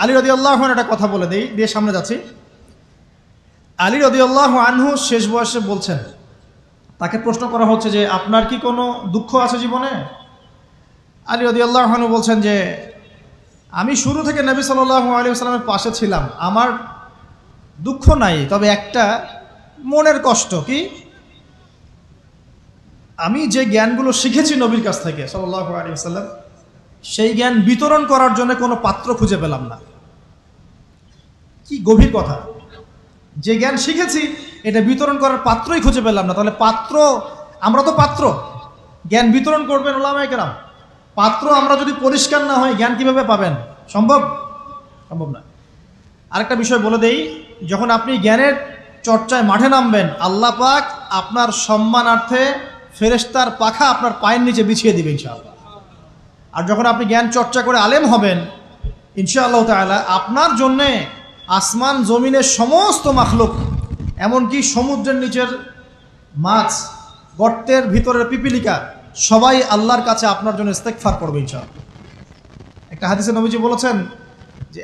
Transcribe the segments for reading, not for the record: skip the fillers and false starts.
আলী রাদিয়াল্লাহু আনহু একটা কথা বলে দিয়ে সামনে যাচ্ছি। আলী রাদিয়াল্লাহু আনহু শেষ বয়সে বলছেন, তাকে প্রশ্ন করা হচ্ছে যে আপনার কি কোনো দুঃখ আছে জীবনে? আলী রাদিয়াল্লাহু আনহু বলছেন যে আমি শুরু থেকে নবী সাল্লাল্লাহু আলাইহি ওয়াসাল্লামের পাশে ছিলাম, আমার দুঃখ নাই, তবে একটা মনের কষ্ট। কি? আমি যে জ্ঞানগুলো শিখেছি নবীর কাছ থেকে সাল্লাল্লাহু আলাইহি ওয়াসাল্লাম, সেই জ্ঞান বিতরণ করার জন্য কোনো পাত্র খুঁজে পেলাম না। কি গভীর কথা! যে জ্ঞান শিখেছি এটা বিতরণ করার পাত্রই খুঁজে পেলাম না। তাহলে পাত্র, আমরা তো পাত্র, জ্ঞান বিতরণ করবেন উলামায়ে কেরাম। পাত্র আমরা যদি পরিষ্কার না হয় জ্ঞান কিভাবে পাবেন? সম্ভব না। আরেকটা বিষয় বলে দেই, যখন আপনি জ্ঞানের চর্চায় মাঠে নামবেন, আল্লাহ পাক আপনার সম্মানার্থে ফেরেশতার পাখা আপনার পায়ের নিচে বিছিয়ে দিবেন ইনশাআল্লাহ। আর যখন আপনি জ্ঞান চর্চা করে আলেম হবেন ইনশাআল্লাহ তাআলা, আপনার জন্যে আসমান জমিনের সমস্ত মাখলুক, এমনকি সমুদ্রের নিচের মাছ, গর্তের ভিতরের পিপিলিকা, সবাই আল্লাহর কাছে আপনার জন্য ইস্তেগফার করবে ইনশাআল্লাহ। একটা হাদিসে নবীজি বলেছেন যে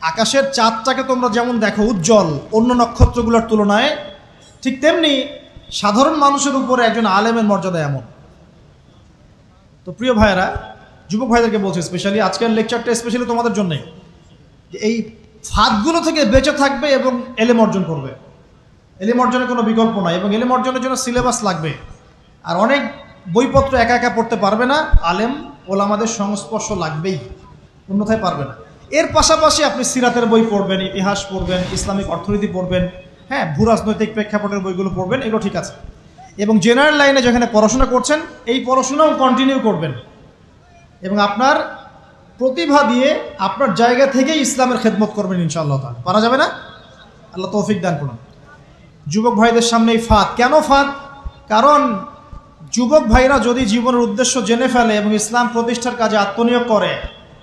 আকাশের চাঁদটাকে তোমরা যেমন দেখো উজ্জ্বল অন্য নক্ষত্রগুলোর তুলনায়, ঠিক তেমনি সাধারণ মানুষের উপরে একজন আলেমের মর্যাদা এমন। তো প্রিয় ভাইয়েরা, যুবক ভাইদেরকে বলছি, স্পেশালি আজকের লেকচারটা স্পেশালি তোমাদের জন্যই, যে এই ফাঁদগুলো থেকে বেঁচে থাকবে এবং এলেম অর্জন করবে। এলেম অর্জনের কোনো বিকল্প নয়, এবং এলেম অর্জনের জন্য সিলেবাস লাগবে। আর অনেক বইপত্র একা একা পড়তে পারবে না, আলেম ওলামাদের সংস্পর্শ লাগবেই, অন্যথায় পারবে না। এর পাশাপাশি আপনি সিরাতের বই পড়বেন, ইতিহাস পড়বেন, ইসলামিক অর্থনীতি পড়বেন, হ্যাঁ, ভূরাজনৈতিক প্রেক্ষাপটের বইগুলো পড়বেন, এগুলো ঠিক আছে। এবং জেনারেল লাইনে যেখানে পড়াশোনা করছেন, এই পড়াশোনাও কন্টিনিউ করবেন, এবং আপনার প্রতিভা দিয়ে আপনার জায়গা থেকেই ইসলামের খেদমত করবেন ইনশাআল্লাহ তাআলা। পারা যাবে না? আল্লাহ তৌফিক দান করুন। যুবক ভাইদের সামনে এই ফাঁদ। কেন ফাঁদ? কারণ যুবক ভাইরা যদি জীবনের উদ্দেশ্য জেনে ফেলে এবং ইসলাম প্রতিষ্ঠার কাজে আত্মনিয়োগ করে,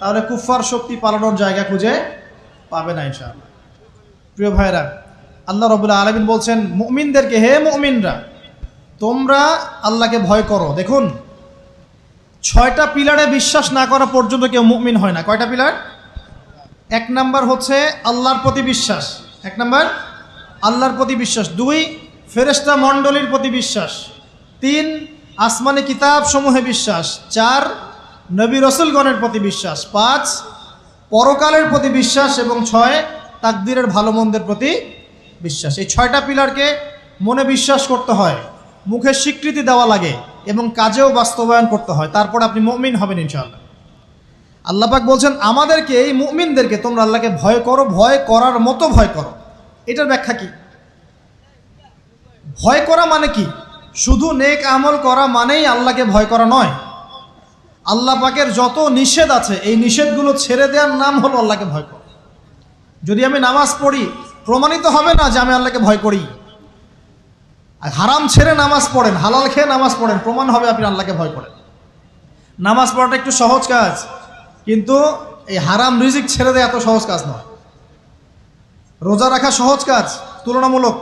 তাহলে কুফফার শক্তি পালানোর জায়গা খুঁজে পাবে না ইনশাআল্লাহ। প্রিয় ভাইরা, আল্লাহ রাব্বুল আলামিন বলছেন মুমিনদেরকে, হে মুমিনরা, তোমরা আল্লাহকে ভয় করো। দেখুন, 6টা পিলারে বিশ্বাস না করা পর্যন্ত কেউ মুমিন হয় না। কয়টা পিলার? 1 নাম্বার হচ্ছে আল্লাহর প্রতি বিশ্বাস। 1 নাম্বার আল্লাহর প্রতি বিশ্বাস। 2 ফেরেশতা মণ্ডলীর প্রতি বিশ্বাস। 3 আসমানি কিতাব সমূহে বিশ্বাস। 4 নবী রসুলগণের প্রতি বিশ্বাস। 5 পরকালের প্রতি বিশ্বাস। এবং 6 তাকদীরের ভালো মন্দের প্রতি বিশ্বাস। এই 6টা পিলারকে মনে বিশ্বাস করতে হয়, মুখে স্বীকৃতি দেওয়া লাগে, এবং কাজেও বাস্তবায়ন করতে হয়, তারপর আপনি মুমিন হবেন ইনশাআল্লাহ। আল্লাহ পাক বলছেন আমাদেরকে, এই মুমিনদেরকে, তোমরা আল্লাহকে ভয় করো, ভয় করার মতো ভয় করো। এটার ব্যাখ্যা কি? ভয় করা মানে কি? শুধু নেক আমল করা মানেই আল্লাহকে ভয় করা নয়। আল্লাহ পাকের যত নিষেধ আছে, এই নিষেধগুলো ছেড়ে দেওয়ার নাম হলো আল্লাহকে ভয় করা। যদি আমি নামাজ পড়ি, প্রমাণিত হবে না যে আমি আল্লাহকে ভয় করি। হারাম ছেড়ে নামাজ পড়েন, হালাল খেয়ে নামাজ পড়েন, প্রমাণ হবে আপনি আল্লাহকে ভয় করেন। নামাজ পড়াটা একটু সহজ কাজ, কিন্তু এই হারাম রিজিক ছেড়ে দেয় এত সহজ কাজ নয়। রোজা রাখা সহজ কাজ তুলনামূলক,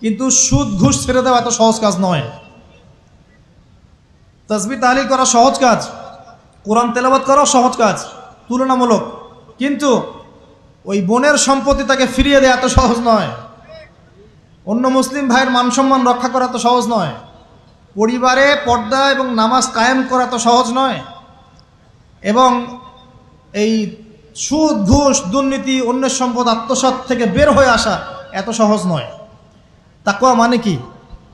কিন্তু সুদ ঘুষ ছেড়ে দেওয়া এত সহজ কাজ নয়। তাসবিহ তাহলিল করা সহজ কাজ, কোরআন তেলাওয়াত করাও সহজ কাজ তুলনামূলক, কিন্তু ওই বোনের সম্পত্তি তাকে ফিরিয়ে দেওয়া এত সহজ নয়। অন্য মুসলিম ভাইয়ের মান সম্মান রক্ষা করা তো সহজ নয়। পরিবারে পর্দা এবং নামাজ কায়েম করা তো সহজ নয়। এবং এই সুদ ঘুষ দুর্নীতি অন্যের সম্পদ আত্মসাৎ থেকে বের হয়ে আসা এত সহজ নয়। তাকওয়া মানে কি?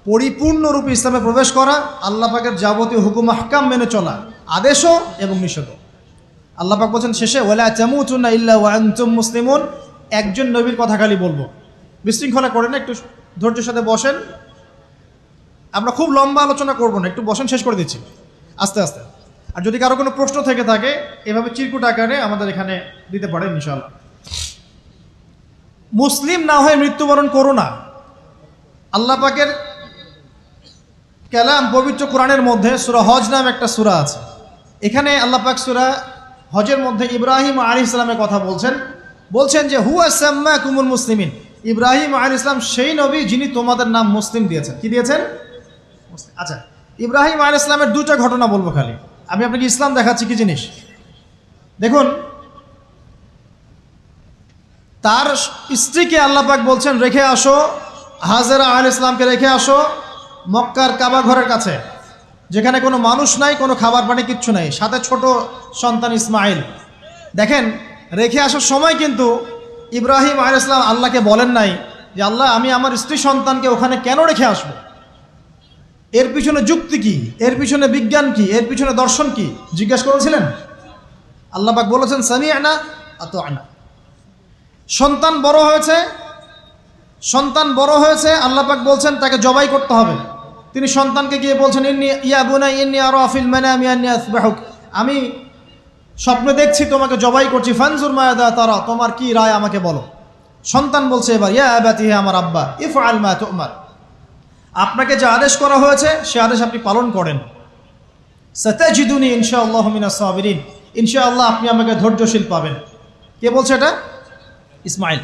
পরিপূর্ণরূপে ইসলামে প্রবেশ করা, আল্লাহ পাকের যাবতীয় হুকুম আহকাম মেনে চলা, আদেশও এবং নিষেধও। আল্লাহ পাক বলছেন শেষে, ওয়ালা তামুতুন্না ইল্লা ওয়া আনতুম মুসলিমুন। একজন নবীর কথা খালি বলবো, বিশৃঙ্খলা করেন না, একটু ধৈর্যের সাথে বসেন। আমরা খুব লম্বা আলোচনা করব না, একটু বসেন, শেষ করে দিচ্ছি আস্তে আস্তে। আর যদি কারো কোনো প্রশ্ন থেকে থাকে, এভাবে চিরকুট আকারে আমাদের এখানে দিতে পারেন ইনশাআল্লাহ। মুসলিম না হয়ে মৃত্যুবরণ করো না। আল্লাহ পাকের কালাম পবিত্র কোরআনের মধ্যে সূরা হজ নামে একটা সূরা আছে। এখানে আল্লাহ পাক সূরা হজের মধ্যে ইব্রাহিম আলাইহিস সালামের কথা বলছেন যে হুয়া সাম্মাকুমুল মুসলিমিন। ইব্রাহিম আলাইহিস সালাম সেই নবী যিনি তোমাদের নাম মুসলিম দিয়েছেন। কি দিয়েছেন? আচ্ছা, ইব্রাহিম আলাইহিস সালামের 2টা ঘটনা বলবো খালি। আমি আপনাকে ইসলাম দেখাচ্ছি কি জিনিস। দেখুন, তার স্ত্রীকে আল্লাহ পাক বলছেন রেখে আসো, হাজেরা আলাইহিস সালামকে রেখে আসো মক্কার কাবা ঘরের কাছে, যেখানে কোনো মানুষ নাই, কোনো খাবার পানি কিচ্ছু নাই, সাথে ছোট সন্তান ইসমাইল। দেখেন, রেখে আসার সময় কিন্তু ইব্রাহিম আলাইহিস সালাম আল্লাহকে বলেন নাই যে আল্লাহ আমি আমার স্ত্রী সন্তানকে ওখানে কেন রেখে আসব, এর পিছনে যুক্তি কি, এর পিছনে বিজ্ঞান কি, এর পিছনে দর্শন কি জিজ্ঞেস করেছিলেন? আল্লাহ পাক বলেছেন সামি'না আতা'না। সন্তান বড় হয়েছে, আল্লাহ পাক বলছেন তাকে জবাই করতে হবে। তিনি সন্তানকে গিয়ে বলছেন ইয়া বুনাইয়া ইন্নী আরা ফিল মানামি আন্নী আসবাহুক, আমি স্বপ্নে দেখছি তোমাকে জবাই করছি, ফানজুর মাযা তারা, তোমার কি রায় আমাকে বলো। সন্তান বলছে এবার ইয়া আবাতি, হে আমার আব্বা, ইফআল মা তু'মার, আপনাকে যে আদেশ করা হয়েছে সে আদেশ আপনি পালন করেন। সাতাজিদুনি ইনশাআল্লাহু মিনাস সাবিরিন, ইনশাআল্লাহ আপনি আমাকে ধৈর্যশীল পাবেন। কে বলছে এটা? ইসমাইল।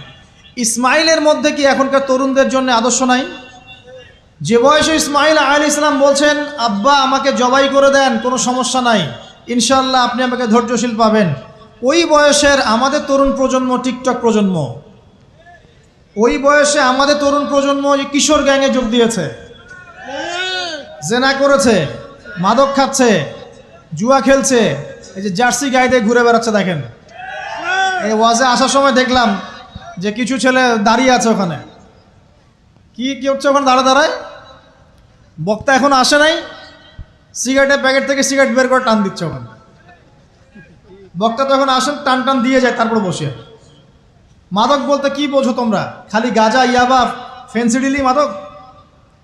ইসমাইলের মধ্যে কি এখনকার তরুণদের জন্য আদর্শ নাই? যে বয়সে ইসমাইল আলাইহিস সালাম বলছেন আব্বা আমাকে জবাই করে দেন, কোনো সমস্যা নাই, ইনশাআল্লাহ আপনি আমাকে ধৈর্যশীল পাবেন, ওই বয়সের আমাদের তরুণ প্রজন্ম টিকটক প্রজন্ম, ওই বয়সে আমাদের তরুণ প্রজন্ম কিশোর গ্যাংয়ে যোগ দিয়েছে, জেনা করেছে, মাদক খাচ্ছে, জুয়া খেলছে, এই যে জার্সি গায়ে দিয়ে ঘুরে বেড়াচ্ছে। দেখেন, এই ওয়াজে আসার সময় দেখলাম যে কিছু ছেলে দাঁড়িয়ে আছে ওখানে, কি হচ্ছে ওখানে দাঁড়ায়, বক্তা এখন আসে নাই, সিগারেটের প্যাকেট থেকে সিগারেট বের করে টান দিচ্ছে ওখানে। বক্তা তো এখন আসেন, টান দিয়ে যায়, তারপর বসে। মাদক বলতে কি বোঝো তোমরা? খালি গাঁজা, ইয়াবা, ফেন্সিডিলি মাদক?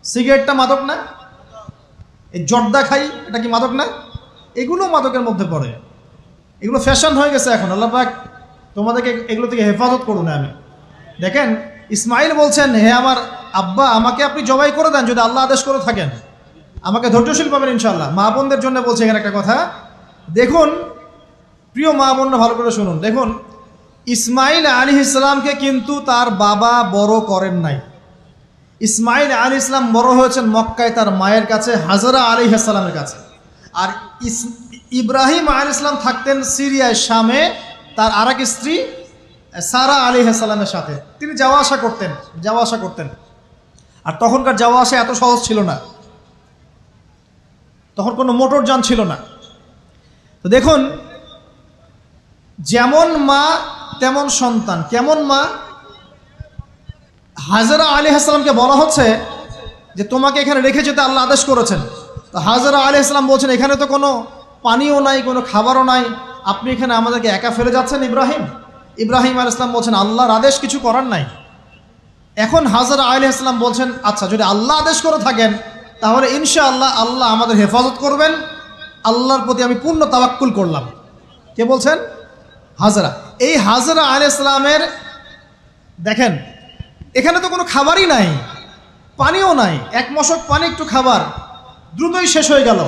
সিগারেটটা মাদক না? এই জর্দা খাই, এটা কি মাদক না? এগুলো মাদকের মধ্যে পড়ে, এগুলো ফ্যাশন হয়ে গেছে এখন। আল্লাহ পাক তোমাদেরকে এগুলো থেকে হেফাজত করুন। আমি দেখেন, ইসমাইল বলছেন হে আমার আব্বা আমাকে আপনি জবাই করে দেন, যদি আল্লাহ আদেশ করে থাকেন, আমাকে ধৈর্যশীল পাবেন ইনশাআল্লাহ। মা বোনদের জন্য বলছে এখানে একটা কথা, দেখুন প্রিয় মা বোনরা ভালো করে শুনুন। দেখুন, ইসমাইল আলাইহিস সালামকে কিন্তু তার বাবা বড় করেন নাই। ইসমাইল আলাইহিস সালাম বড় হয়েছেন মক্কায় তার মায়ের কাছে, হাজরা আলাইহিস সালামের কাছে। আর ইব্রাহিম আলাইহিস সালাম থাকতেন সিরিয়ায়, শামে, তার আরেক স্ত্রী সারা আলাইহিস সালামের সাথে তিনি যাওয়া আসা করতেন। আর তখনকার যাওয়া আসা এত সহজ ছিল না, তখন কোনো মোটর যান ছিল না। তো দেখুন, যেমন মা তেমন সন্তান। কেমন মা? হাজরা আলাইহিস সালামকে বলা হচ্ছে যে তোমাকে এখানে রেখে যেতে আল্লাহ আদেশ করেছেন। তো হাজরা আলাইহিস সালাম বলছেন এখানে তো কোনো পানিও নাই, কোনো খাবারও নাই, আপনি এখানে আমাদেরকে একা ফেলে যাচ্ছেন। ইব্রাহিম আলাইহিস সালাম বলছেন আল্লাহর আদেশ, কিছু করার নাই। এখন হাজরা আলাইহিস সালাম বলছেন আচ্ছা যদি আল্লাহ আদেশ করে থাকেন তাহলে ইনশাআল্লাহ আল্লাহ আমাদের হেফাজত করবেন, আল্লাহর প্রতি আমি পূর্ণ তাওয়াক্কুল করলাম। কে বলছেন? হাজরা। এই হাজরা আলাইহিস সালামের দেখেন, এখানে তো কোনো খাবারই নাই, পানিও নাই, এক মশক পানি, একটু খাবার, দ্রুতই শেষ হয়ে গেল।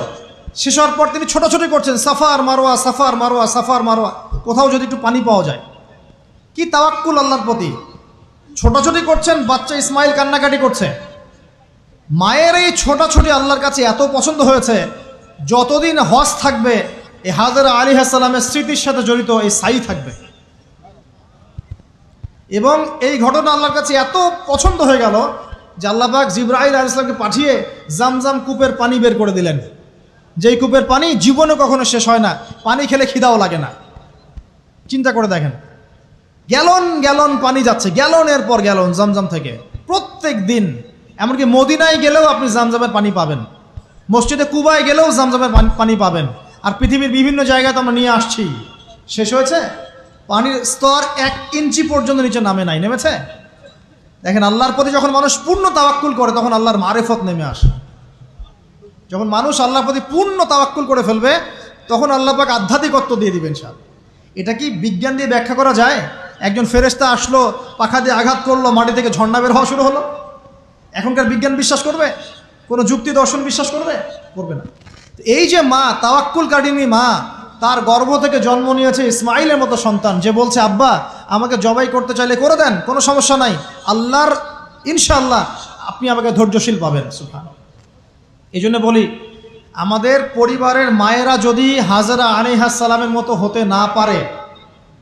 শেষ হওয়ার পর তিনি ছোটাছুটি করছেন, suffer Marwah, suffer Marwah, suffer Marwah, কোথাও যদি একটু পানি পাওয়া যায়। কি তাওয়াক্কুল আল্লাহর প্রতি, ছোটাছুটি করছেন। বাচ্চা ইসমাইল কান্নাকাটি করছে। মায়ের এই ছোটাছুটি আল্লাহর কাছে এত পছন্দ হয়েছে, যতদিন হজ থাকবে এই হাজরা আলাইহিস সালামের স্মৃতির সাথে জড়িত এই সাই থাকবে। এবং এই ঘটনা আল্লাহর কাছে এত পছন্দ হয়ে গেল যে আল্লাহ পাক জিবরাইল আলাইহিস সালামকে পাঠিয়ে জামজাম কূপের পানি বের করে দিলেন, যেই কূপের পানি জীবনে কখনো শেষ হয় না, পানি খেলে খিদাও লাগে না। চিন্তা করে দেখেন, গ্যালন গ্যালন পানি যাচ্ছে, গ্যালনের পর গ্যালন জামজাম থেকে প্রত্যেক দিন। এমনকি মদিনায় গেলেও আপনি জামজামের পানি পাবেন, মসজিদে কুবায় গেলেও জামজামের পানি পাবেন। আর পৃথিবীর বিভিন্ন জায়গায় তো আমরা নিয়ে আসছি। শেষ হয়েছে? পানির স্তর 1 ইঞ্চি পর্যন্ত নিচে নামে নাই, নেমেছে? দেখেন, আল্লাহর প্রতি যখন মানুষ পূর্ণ তাওয়াক্কুল করে তখন আল্লাহর মারিফত নেমে আসে। যখন মানুষ আল্লাহর প্রতি পূর্ণ তাওয়াক্কুল করে ফেলবে তখন আল্লাহ পাক আধ্যাত্মিকত্ব দিয়ে দিবেন সব। এটা কি বিজ্ঞান দিয়ে ব্যাখ্যা করা যায়? একজন ফেরেশতা আসলো, পাখা দিয়ে আঘাত করলো, মাটি থেকে ঝর্ণা বের হওয়া শুরু হলো। এখনকার বিজ্ঞান বিশ্বাস করবে? কোনো যুক্তি দর্শন বিশ্বাস করবে? করবে না। এই যে মা, তাওয়াক্কুল কাটিনী মা, তার গর্ভ থেকে জন্ম নিয়েছে ইসমাইলের মতো সন্তান, যে বলছে আব্বা আমাকে জবাই করতে চাইলে করে দেন, কোনো সমস্যা নাই, আল্লাহর ইনশাআল্লাহ আপনি আমাকে ধৈর্যশীল পাবেন। সুবহানাল্লাহ। এই জন্য বলি, আমাদের পরিবারের মায়েরা যদি হাজরা আলাইহিস সালামের মতো হতে না পারে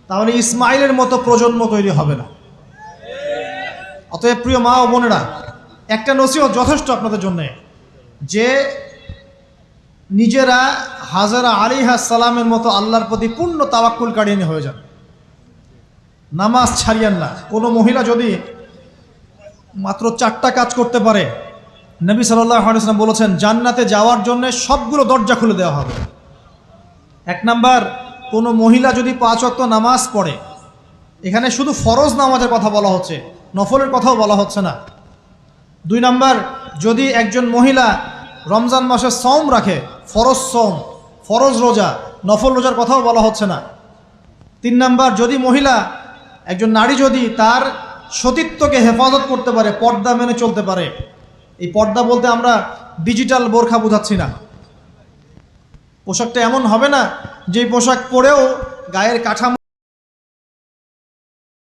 তাহলে ইসমাইলের মতো প্রজন্ম তৈরি হবে না। অতএব প্রিয় মা ও বোনেরা, একটা নসিহত যথেষ্ট আপনাদের জন্য, যে নিজেরা হাজরা আলাইহিস সালামের মতো আল্লাহর প্রতি পূর্ণ তাওয়াক্কুলকারী হয়ে যান। নামাজ ছাড়িয়েন না। কোনো মহিলা যদি মাত্র 4টা কাজ করতে পারে, নবী সাল্লাল্লাহু আলাইহি ওয়াসাল্লাম বলেছেন জান্নাতে যাওয়ার জন্য সবগুলো দরজা খুলে দেওয়া হবে। 1 নাম্বার, কোনো মহিলা যদি 5 ওয়াক্ত নামাজ পড়ে, এখানে শুধু ফরজ নামাজের কথা বলা হচ্ছে, নফলের কথাও বলা হচ্ছে না। 2 নাম্বার, যদি একজন মহিলা রমজান মাসে সওম রাখে, ফরজ সওম, ফরজ রোজা, নফল রোজার কথাও বলা হচ্ছে না। 3 নাম্বার, যদি মহিলা, একজন নারী যদি তার সতীত্বকে হেফাজত করতে পারে, পর্দা মেনে চলতে পারে। এই পর্দা বলতে আমরা ডিজিটাল বোরখা বোঝাচ্ছি না। পোশাকটা এমন হবে না যে পোশাক পরেও গায়ের কাঠামো